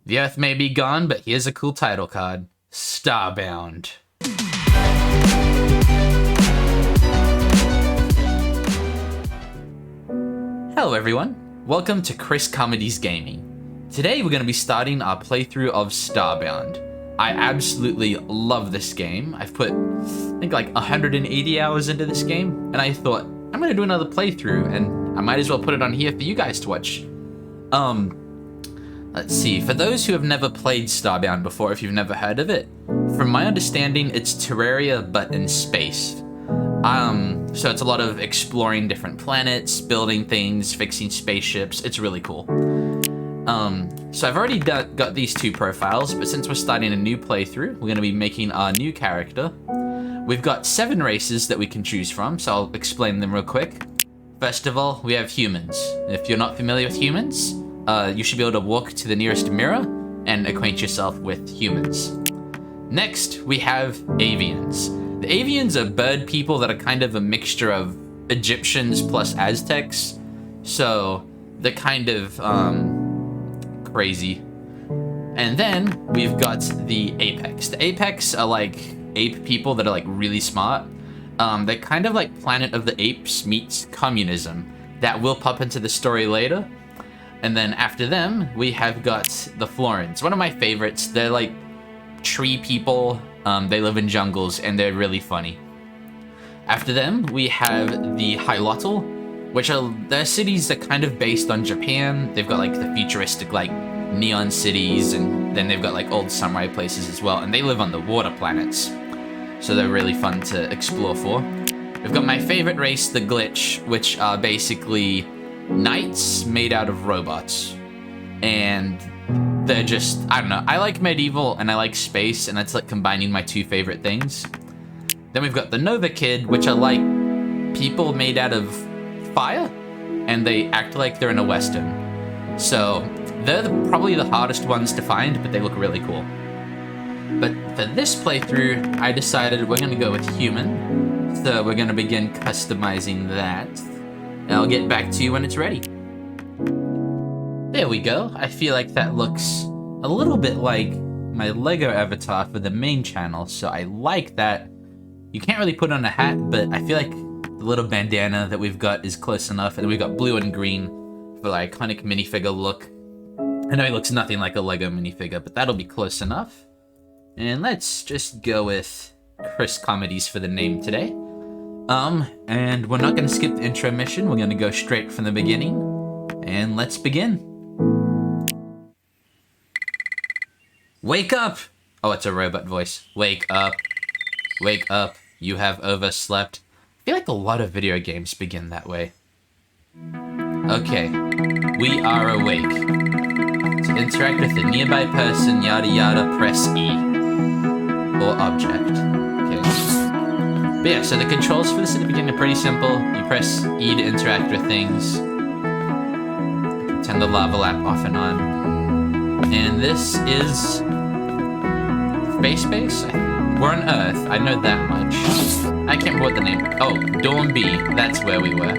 The Earth may be gone, but here's a cool title card. Starbound. Hello everyone, welcome to Kris Komedies Gaming. Today we're going to be starting our playthrough of Starbound. I absolutely love this game. I've put, I think, like 180 hours into this game, and I thought, I'm going to do another playthrough, and I might as well put it on here for you guys to watch. Let's see, for those who have never played Starbound before, if you've never heard of it, from my understanding, it's Terraria, but in space. So it's a lot of exploring different planets, building things, fixing spaceships. It's really cool. So I've already got these two profiles, but since we're starting a new playthrough, we're going to be making our new character. We've got 7 races that we can choose from, so I'll explain them real quick. First of all, we have humans. If you're not familiar with humans, you should be able to walk to the nearest mirror and acquaint yourself with humans. Next, we have avians. The avians are bird people that are kind of a mixture of Egyptians plus Aztecs, so they're kind of crazy. And then we've got the apex. The apex are like ape people that are like really smart. They're kind of like Planet of the Apes meets communism. That will pop into the story later. And then after them, we have got the Florins. One of my favorites. They're like tree people. They live in jungles, and they're really funny. After them, we have the Hilotl, which are their cities that are kind of based on Japan. They've got like the futuristic like neon cities, and then they've got like old samurai places as well, and they live on the water planets. So they're really fun to explore for. We've got my favorite race, the Glitch, which are basically knights made out of robots. And they're just, I don't know, I like medieval and I like space, and that's like combining my two favorite things. Then we've got the Nova Kid, which are like people made out of fire, and they act like they're in a western. So they're probably the hardest ones to find, but they look really cool. But for this playthrough, I decided we're gonna go with human. So we're gonna begin customizing that. And I'll get back to you when it's ready. There we go. I feel like that looks a little bit like my Lego avatar for the main channel, so I like that. You can't really put on a hat, but I feel like the little bandana that we've got is close enough, and then we've got blue and green for the iconic minifigure look. I know he looks nothing like a Lego minifigure, but that'll be close enough. And let's just go with Kris Komedies for the name today. And we're not gonna skip the intro mission, we're gonna go straight from the beginning. And let's begin. Wake up! Oh, it's a robot voice. Wake up. Wake up. You have overslept. I feel like a lot of video games begin that way. Okay. We are awake. To interact with a nearby person, yada yada, press E. Or object. Okay. But yeah, so the controls for this at the beginning are pretty simple. You press E to interact with things. Turn the lava lamp off and on. And this is Space? We're on Earth, I know that much. I can't remember what the name. Oh, Dorm B, that's where we were.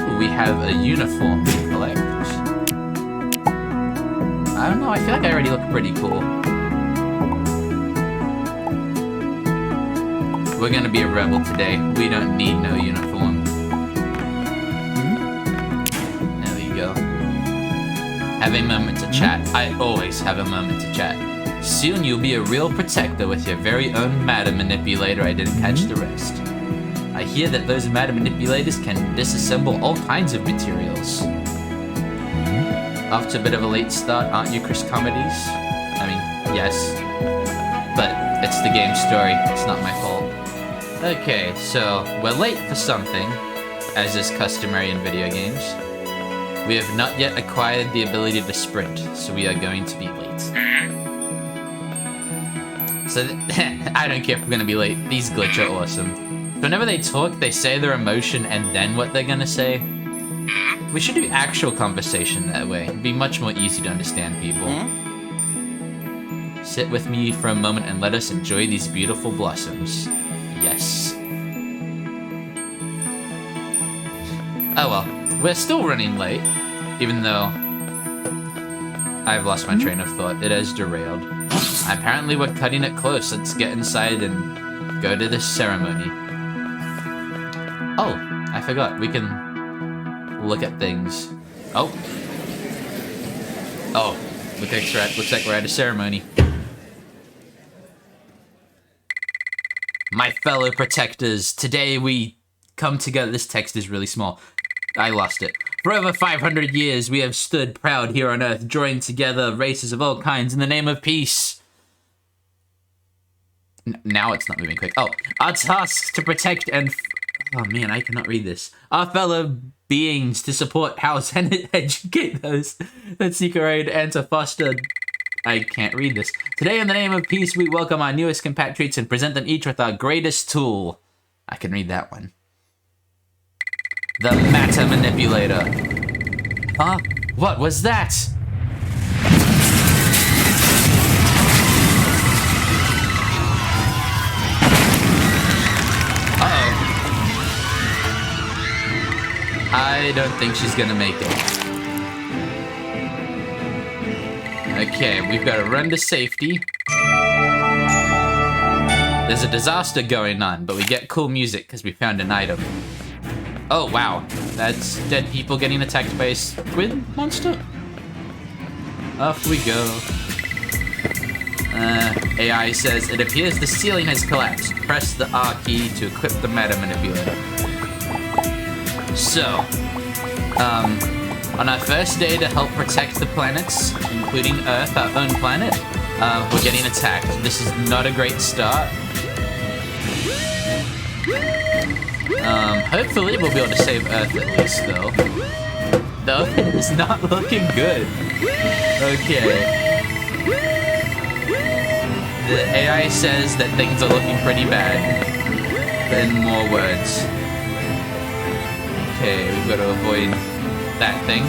Ooh, we have a uniform to collect. I don't know, I feel like I already look pretty cool. We're gonna be a rebel today. We don't need no uniform. There we go. Have a moment to chat. I always have a moment to chat. Soon you'll be a real protector with your very own matter manipulator. I didn't catch the rest. I hear that those matter manipulators can disassemble all kinds of materials. Off to a bit of a late start, aren't you, Kris Komedies? I mean, yes. But it's the game's story. It's not my fault. Okay, so we're late for something, as is customary in video games. We have not yet acquired the ability to sprint, so we are going to be late. So, I don't care if we're gonna be late. These glitch are awesome. Whenever they talk, they say their emotion and then what they're gonna say. We should do actual conversation that way. It'd be much more easy to understand people. Sit with me for a moment and let us enjoy these beautiful blossoms. Yes. Oh well, we're still running late, even though I've lost my train of thought. It has derailed. Apparently we're cutting it close. Let's get inside and go to this ceremony. Oh, I forgot. We can look at things. Oh. Oh, looks like we're at a ceremony. My fellow protectors, today we come together. This text is really small. I lost it. For over 500 years, we have stood proud here on Earth, joined together races of all kinds in the name of peace. Now it's not moving quick. Oh, our task to protect and... oh man, I cannot read this. Our fellow beings to support, house, and educate those that seek our aid and to foster... I can't read this. Today, in the name of peace, we welcome our newest compatriots and present them each with our greatest tool. I can read that one. The matter manipulator. Huh? What was that? Uh-oh. I don't think she's gonna make it. Okay, we've got to run to safety. There's a disaster going on, but we get cool music because we found an item. Oh, wow. That's dead people getting attacked by a squid monster? Off we go. AI says, it appears the ceiling has collapsed. Press the R key to equip the matter manipulator. So, on our first day to help protect the planets, including Earth, our own planet, we're getting attacked. This is not a great start. Hopefully we'll be able to save Earth at least, though. Though, it's not looking good. Okay. The AI says that things are looking pretty bad. In more words. Okay, we've got to avoid that thing.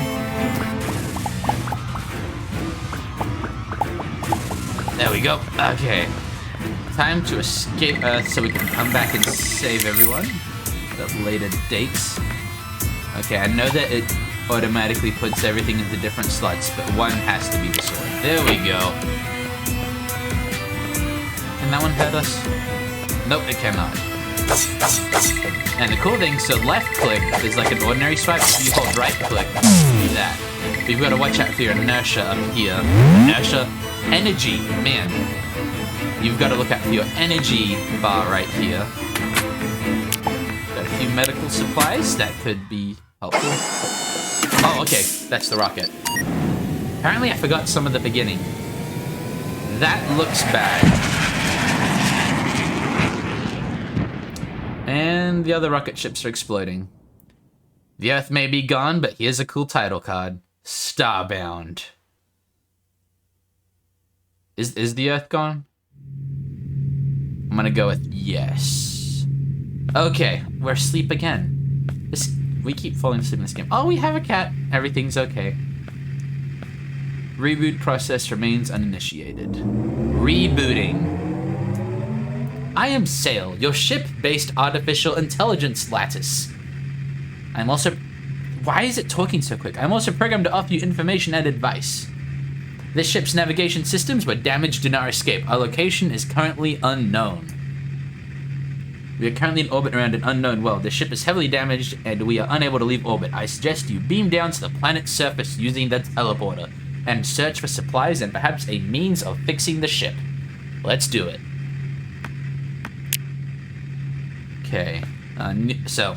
There we go. Okay. Time to escape Earth so we can come back and save everyone. At later dates. Okay, I know that it automatically puts everything into different slots, but one has to be the sword. There we go. Can that one hurt us? Nope, it cannot. And the cool thing, so left click is like an ordinary swipe. If you hold right click, do that. But you've got to watch out for your inertia up here. Inertia, energy, man. You've got to look out for your energy bar right here. Got a few medical supplies that could be helpful. Oh, okay, that's the rocket. Apparently I forgot some of the beginning. That looks bad. And the other rocket ships are exploding. The Earth may be gone, but here's a cool title card. Starbound. Is the Earth gone? I'm gonna go with yes. Okay, we're asleep again. We keep falling asleep in this game. Oh, we have a cat. Everything's okay. Reboot process remains uninitiated. Rebooting. I am Sail, your ship-based artificial intelligence lattice. I'm also... Why is it talking so quick? I'm also programmed to offer you information and advice. This ship's navigation systems were damaged in our escape. Our location is currently unknown. We are currently in orbit around an unknown world. The ship is heavily damaged and we are unable to leave orbit. I suggest you beam down to the planet's surface using the teleporter and search for supplies and perhaps a means of fixing the ship. Let's do it. Okay, so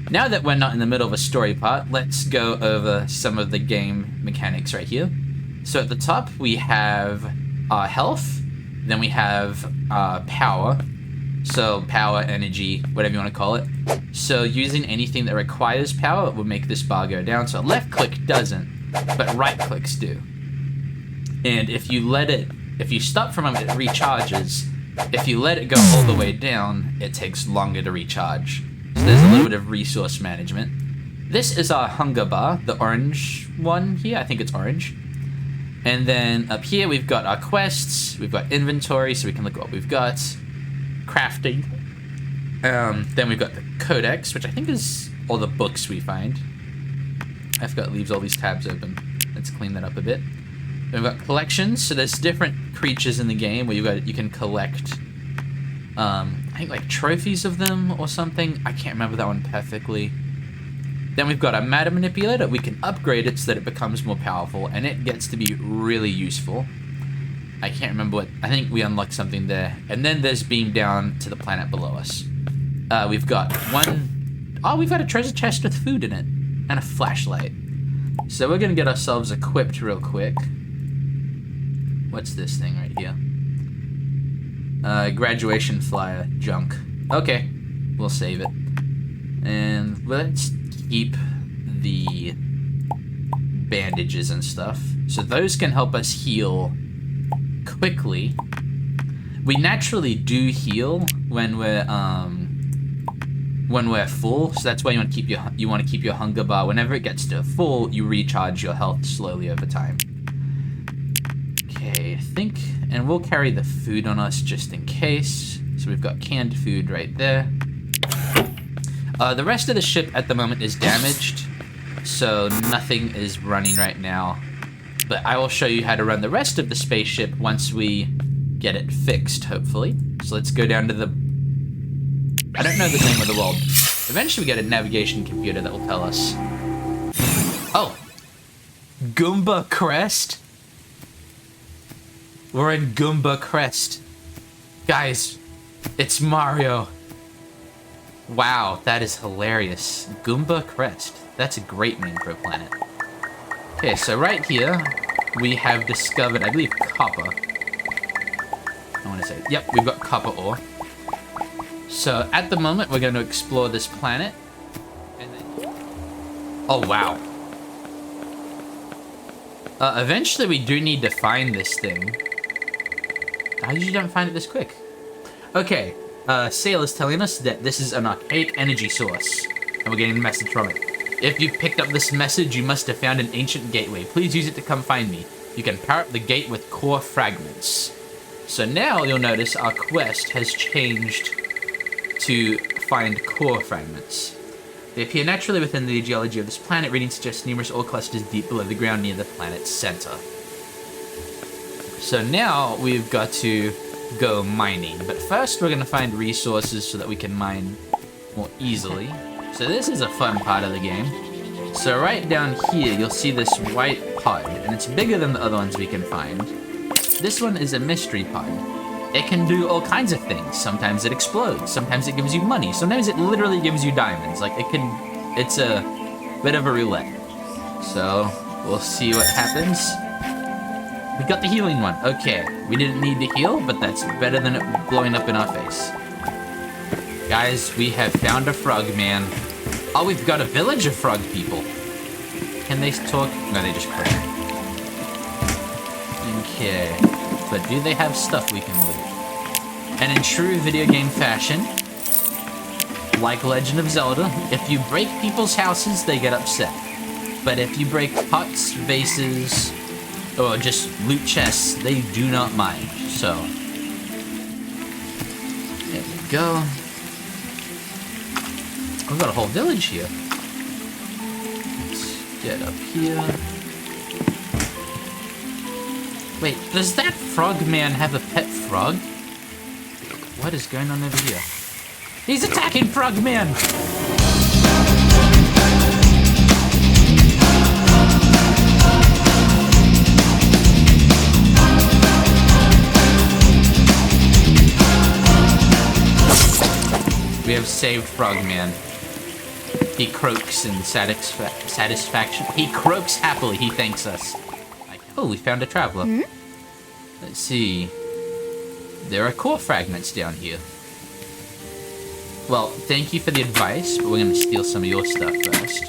now that we're not in the middle of a story part, let's go over some of the game mechanics right here. So at the top, we have our health, then we have power, so power, energy, whatever you want to call it. So using anything that requires power will make this bar go down. So left click doesn't, but right clicks do. And if you stop from it, it recharges. If you let it go all the way down, it takes longer to recharge. So there's a little bit of resource management. This is our hunger bar, the orange one here. I think it's orange. And then up here, we've got our quests. We've got inventory, so we can look at what we've got. Crafting. Then we've got the codex, which I think is all the books we find. I forgot it leaves all these tabs open. Let's clean that up a bit. We've got collections, so there's different creatures in the game where you can collect, I think like trophies of them or something. I can't remember that one perfectly. Then we've got a matter manipulator. We can upgrade it so that it becomes more powerful, and it gets to be really useful. I can't remember what, I think we unlocked something there. And then there's beam down to the planet below us. We've got we've got a treasure chest with food in it, and a flashlight. So we're gonna get ourselves equipped real quick. What's this thing right here? Graduation flyer, junk. Okay, we'll save it. And let's keep the bandages and stuff. So those can help us heal quickly. We naturally do heal when we're full, so that's why you want to keep your hunger bar. Whenever it gets to full, you recharge your health slowly over time. Okay, I think, and we'll carry the food on us just in case. So we've got canned food right there. The rest of the ship at the moment is damaged, so nothing is running right now. But I will show you how to run the rest of the spaceship once we get it fixed, hopefully. So let's go down to the... I don't know the name of the world. Eventually we get a navigation computer that will tell us. Oh! Goomba Crest? We're in Goomba Crest. Guys, it's Mario. Wow, that is hilarious. Goomba Crest. That's a great name for a planet. Okay, so right here, we have discovered, I believe, copper. I want to say, yep, we've got copper ore. So at the moment, we're going to explore this planet. And then... Oh, wow. Eventually, we do need to find this thing. I usually don't find it this quick. Okay, Sail is telling us that this is an archaic energy source, and we're getting a message from it. If you've picked up this message, you must have found an ancient gateway. Please use it to come find me. You can power up the gate with core fragments. So now you'll notice our quest has changed to find core fragments. They appear naturally within the geology of this planet. Reading suggests numerous ore clusters deep below the ground near the planet's center. So now we've got to go mining. But first we're going to find resources so that we can mine more easily. So this is a fun part of the game. So right down here you'll see this white pod, and it's bigger than the other ones we can find. This one is a mystery pod. It can do all kinds of things. Sometimes it explodes, sometimes it gives you money, sometimes it literally gives you diamonds. Like it's a bit of a roulette. So we'll see what happens. We got the healing one. Okay, we didn't need to heal, but that's better than it blowing up in our face. Guys, we have found a frog man. Oh, we've got a village of frog people. Can they talk? No, they just pray. Okay, but do they have stuff we can loot? And in true video game fashion, like Legend of Zelda, if you break people's houses, they get upset. But if you break pots, vases, or just loot chests, they do not mind. So, there we go. We've got a whole village here. Let's get up here. Wait, does that frog man have a pet frog? What is going on over here? He's attacking Frog Man! We have saved Frogman. He croaks in satisfaction. He croaks happily. He thanks us. Oh, we found a traveler. Mm-hmm. Let's see. There are core fragments down here. Well, thank you for the advice, but we're going to steal some of your stuff first.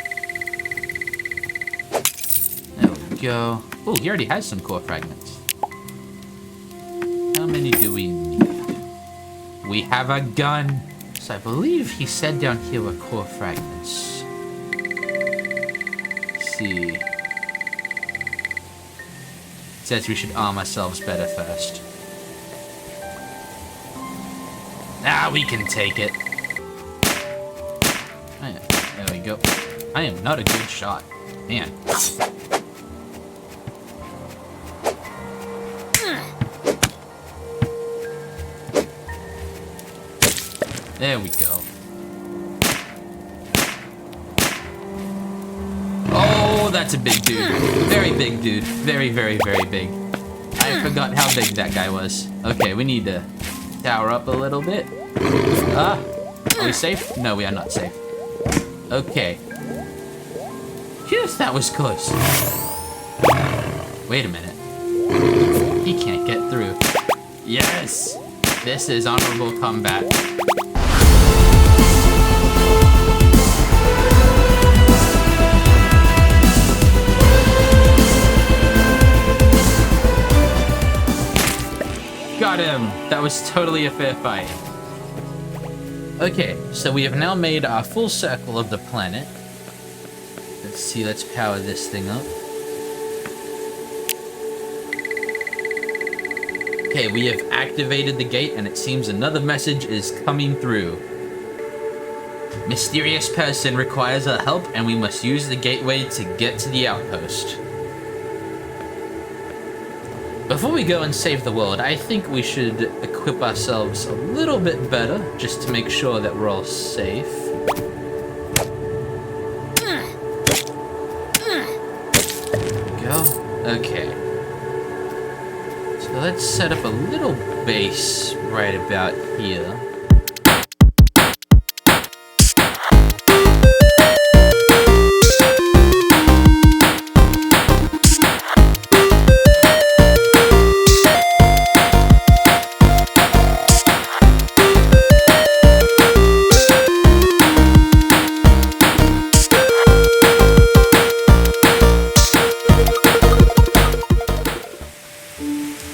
There we go. Oh, he already has some core fragments. How many do we need? We have a gun. So I believe he said down here were core fragments. Let's see. It says we should arm ourselves better first. Ah, we can take it. There we go. I am not a good shot. Man. There we go. Oh, that's a big dude. Very big dude. Very, very, very big. I forgot how big that guy was. Okay, we need to tower up a little bit. Are we safe? No, we are not safe. Okay. Phew, that was close. Wait a minute. He can't get through. Yes! This is honorable combat. Got him! That was totally a fair fight. Okay, so we have now made our full circle of the planet. Let's see, let's power this thing up. Okay, we have activated the gate, and it seems another message is coming through. Mysterious person requires our help, and we must use the gateway to get to the outpost. Before we go and save the world, I think we should equip ourselves a little bit better, just to make sure that we're all safe. There we go. Okay. So let's set up a little base right about here.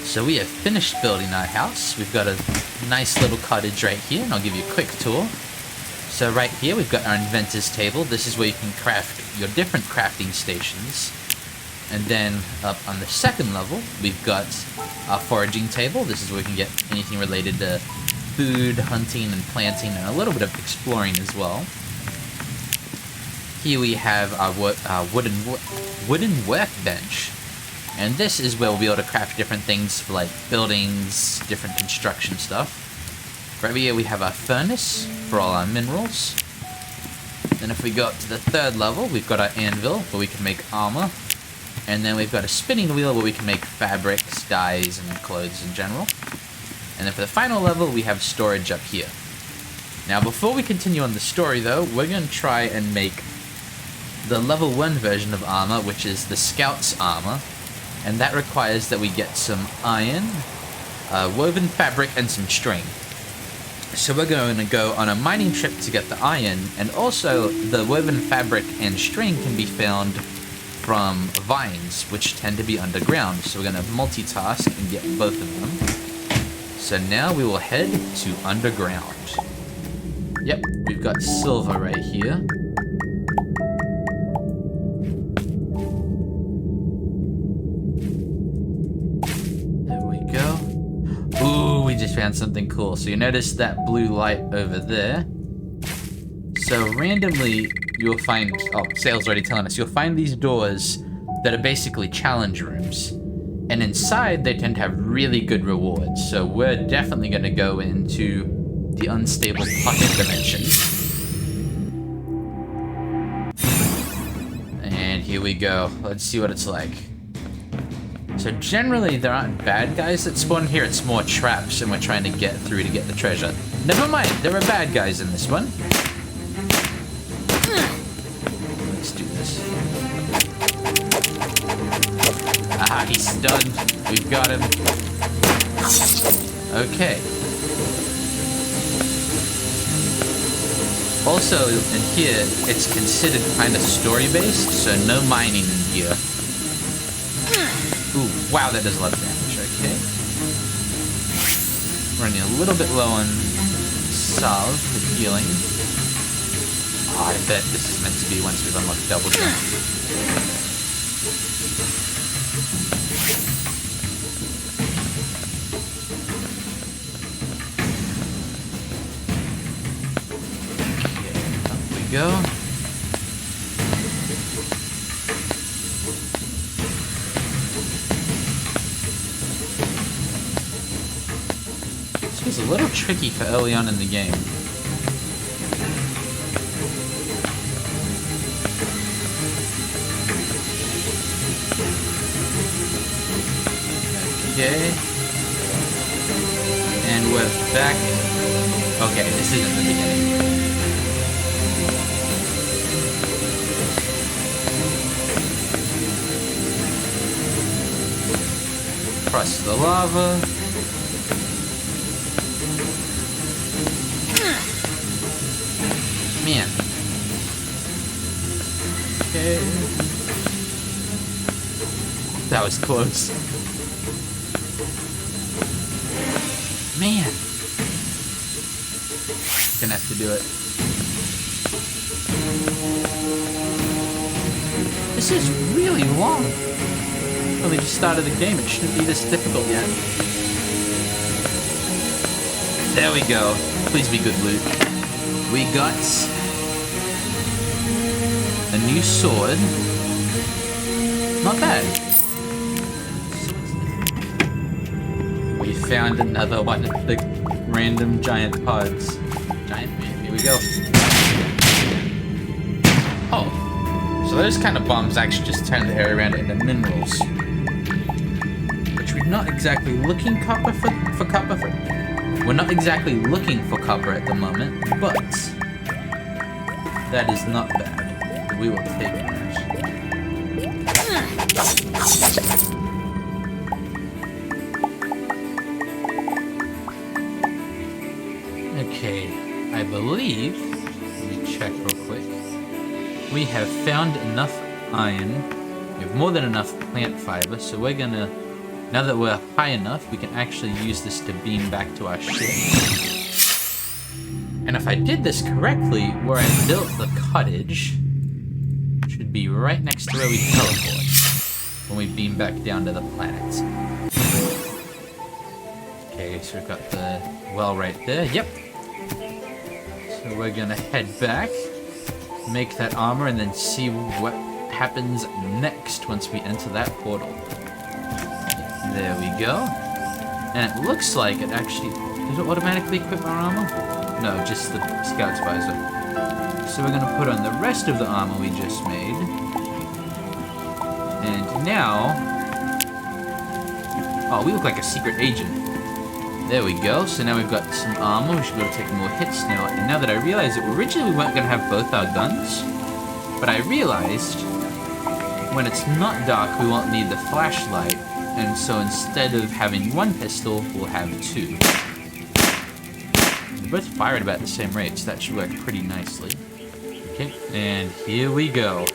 So we have finished building our house. We've got a nice little cottage right here, and I'll give you a quick tour. So right here, we've got our inventor's table. This is where you can craft your different crafting stations. And then up on the second level, we've got our foraging table. This is where you can get anything related to food, hunting, and planting, and a little bit of exploring as well. Here we have our wooden workbench. And this is where we'll be able to craft different things for like buildings, different construction stuff. Right here we have our furnace for all our minerals. Then if we go up to the third level, we've got our anvil where we can make armor. And then we've got a spinning wheel where we can make fabrics, dyes, and clothes in general. And then for the final level, we have storage up here. Now before we continue on the story though, we're going to try and make the level 1 version of armor, which is the Scout's armor. And that requires that we get some iron, woven fabric, and some string. So we're going to go on a mining trip to get the iron, and also the woven fabric and string can be found from vines, which tend to be underground. So we're going to multitask and get both of them. So now we will head to underground. Yep, we've got silver right here. Found something cool. So you notice that blue light over there. So randomly you'll find, Sale's already telling us, you'll find these doors that are basically challenge rooms. And inside they tend to have really good rewards. So we're definitely going to go into the unstable pocket dimension. And here we go. Let's see what it's like. So generally, there aren't bad guys that spawn here, it's more traps, and we're trying to get through to get the treasure. Never mind, there are bad guys in this one. Let's do this. Aha, he's stunned. We've got him. Okay. Also, in here, it's considered kind of story-based, so no mining in here. Ooh, wow, that does a lot of damage, okay. Running a little bit low on salve for healing. Oh, I bet this is meant to be once we've unlocked double jump. Okay, up we go. It's a little tricky for early on in the game. Okay. And we're back. Okay, this isn't the beginning. Press the lava. Man. Okay. That was close. Man. Gonna have to do it. This is really long. Well, we just started the game. It shouldn't be this difficult yet. There we go. Please be good loot. We got a new sword. Not bad. We found another one of the random giant pods. Giant man, here we go. Oh, so those kind of bombs actually just turn the area around into minerals. Which we're not exactly looking for copper for. We're not exactly looking for copper at the moment, but that is not bad. We will take that. Okay, I believe, let me check real quick. We have found enough iron. We have more than enough plant fiber, so we're gonna, now that we're high enough, we can actually use this to beam back to our ship. And if I did this correctly, where I built the cottage should be right next to where we teleport when we beam back down to the planet. Okay, so we've got the well right there. Yep. So we're gonna head back, make that armor, and then see what happens next once we enter that portal. There we go. And it looks like it actually... Does it automatically equip our armor? No, just the scout's visor. So we're going to put on the rest of the armor we just made. And now... Oh, we look like a secret agent. There we go. So now we've got some armor. We should be able to take more hits now. And now that I realize that originally we weren't going to have both our guns, but I realized when it's not dark, we won't need the flashlight. And so instead of having one pistol, we'll have two. They're both fire at about the same rate, so that should work pretty nicely. Okay, and here we go.